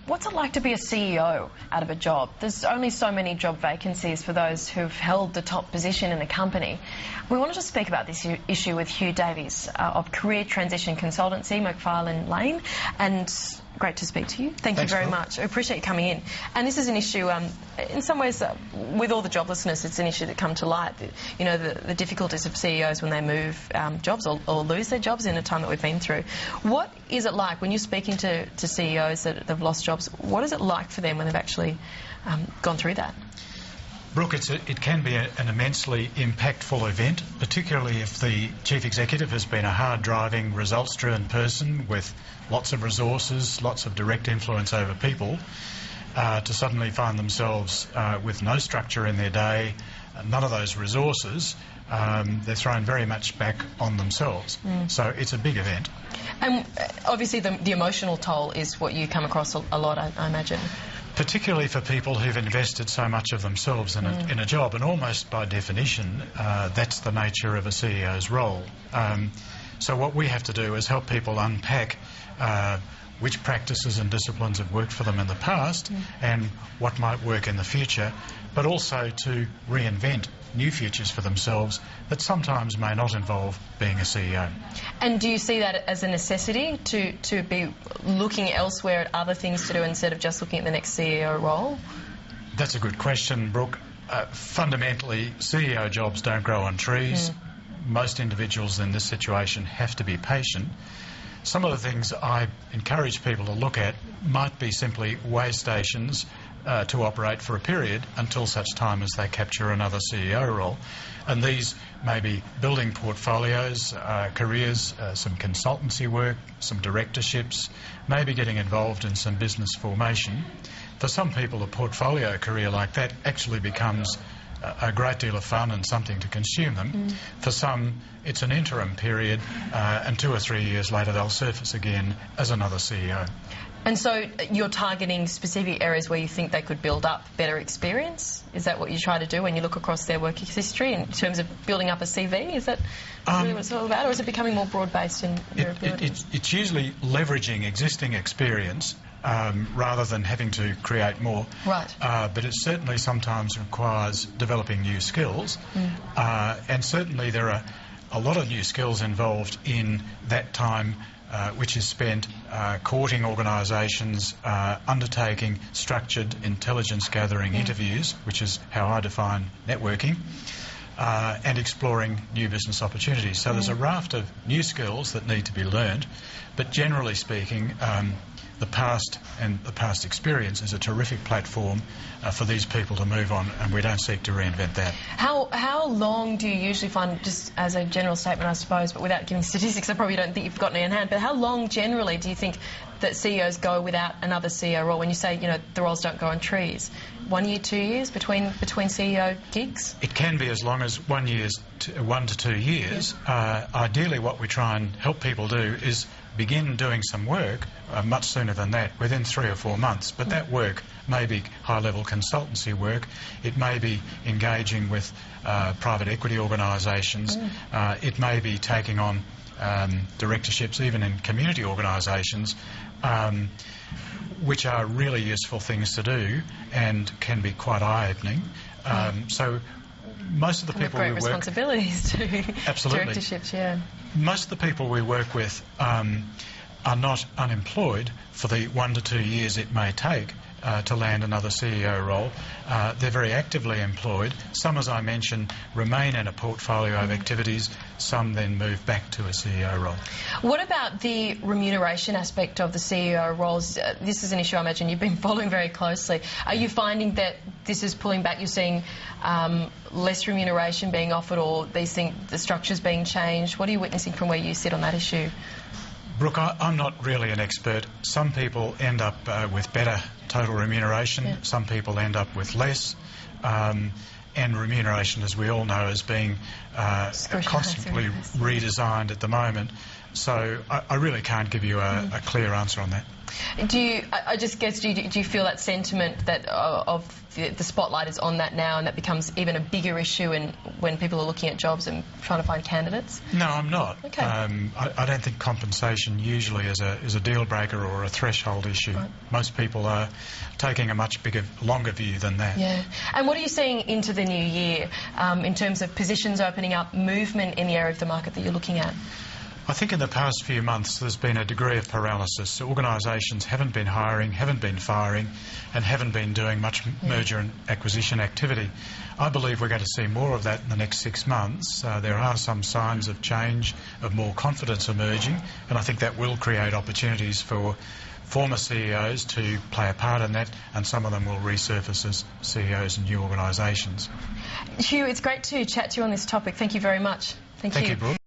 What's it like to be a CEO out of a job? There's only so many job vacancies for those who've held the top position in a company. We wanted to speak about this issue with Hugh Davies of Career Transition Consultancy, Macfarlane Lane, and great to speak to you. Thank you very much. I appreciate you coming in. And this is an issue, in some ways, with all the joblessness, it's an issue that come to light. You know, the difficulties of CEOs when they move jobs or lose their jobs in a time that we've been through. What is it like when you're speaking to CEOs that have lost jobs? What is it like for them when they've actually gone through that? Brooke, it can be an immensely impactful event, particularly if the Chief Executive has been a hard-driving, results-driven person with lots of resources, lots of direct influence over people, to suddenly find themselves with no structure in their day, none of those resources. They're thrown very much back on themselves. So it's a big event. And obviously the emotional toll is what you come across a lot, I imagine. Particularly for people who've invested so much of themselves in a job, and almost by definition, that's the nature of a CEO's role. So what we have to do is help people unpack which practices and disciplines have worked for them in the past and what might work in the future, but also to reinvent new futures for themselves that sometimes may not involve being a CEO. And do you see that as a necessity to be looking elsewhere at other things to do instead of just looking at the next CEO role? That's a good question, Brooke. Fundamentally, CEO jobs don't grow on trees. Most individuals in this situation have to be patient. Some of the things I encourage people to look at might be simply way stations to operate for a period until such time as they capture another CEO role. And these may be building portfolios, careers, some consultancy work, some directorships, maybe getting involved in some business formation. For some people, a portfolio career like that actually becomes a great deal of fun and something to consume them. For some, it's an interim period, and 2 or 3 years later they'll surface again as another CEO. And so you're targeting specific areas where you think they could build up better experience? Is that what you try to do when you look across their work history in terms of building up a CV? Is that really what it's all about, or is it becoming more broad-based in your abilities? It's usually leveraging existing experience rather than having to create more. Right. But it certainly sometimes requires developing new skills. And certainly there are a lot of new skills involved in that time which is spent courting organisations, undertaking structured intelligence-gathering interviews, which is how I define networking, and exploring new business opportunities. So there's a raft of new skills that need to be learned, but generally speaking, the past and the past experience is a terrific platform for these people to move on, and we don't seek to reinvent that. How long do you usually find, just as a general statement I suppose, but without giving statistics, I probably don't think you've got any in hand, but how long generally do you think that CEOs go without another CEO role? When you say, you know, the roles don't grow on trees, 1 year, 2 years between CEO gigs? It can be as long as 1 to 2 years. Ideally what we try and help people do is begin doing some work much sooner than that, within 3 or 4 months. But that work may be high-level consultancy work. It may be engaging with private equity organisations. It may be taking on directorships even in community organisations, which are really useful things to do and can be quite eye-opening. So most of the people we work... Great responsibilities too. Absolutely. Directorships, yeah. Most of the people we work with are not unemployed for the 1 to 2 years it may take to land another CEO role. They're very actively employed. Some, as I mentioned, remain in a portfolio of activities. Some then move back to a CEO role. What about the remuneration aspect of the CEO roles? This is an issue I imagine you've been following very closely. Are you finding that this is pulling back? You're seeing less remuneration being offered, or these things, the structures being changed? What are you witnessing from where you sit on that issue? Brooke, I'm not really an expert. Some people end up with better total remuneration. Yeah. Some people end up with less. And remuneration, as we all know, is being constantly redesigned at the moment. So I really can't give you a clear answer on that. Do you, I just guess, do you feel that sentiment that of the spotlight is on that now, and that becomes even a bigger issue when people are looking at jobs and trying to find candidates? No, I'm not. Okay. I don't think compensation usually is a deal breaker or a threshold issue. Right. Most people are taking a much longer view than that. Yeah. And what are you seeing into the new year in terms of positions opening up, movement in the area of the market that you're looking at? I think in the past few months there's been a degree of paralysis. Organisations haven't been hiring, haven't been firing, and haven't been doing much merger and acquisition activity. I believe we're going to see more of that in the next 6 months. There are some signs of change, of more confidence emerging, and I think that will create opportunities for former CEOs to play a part in that, and some of them will resurface as CEOs in new organisations. Hugh, it's great to chat to you on this topic. Thank you very much. Thank you. Brooke.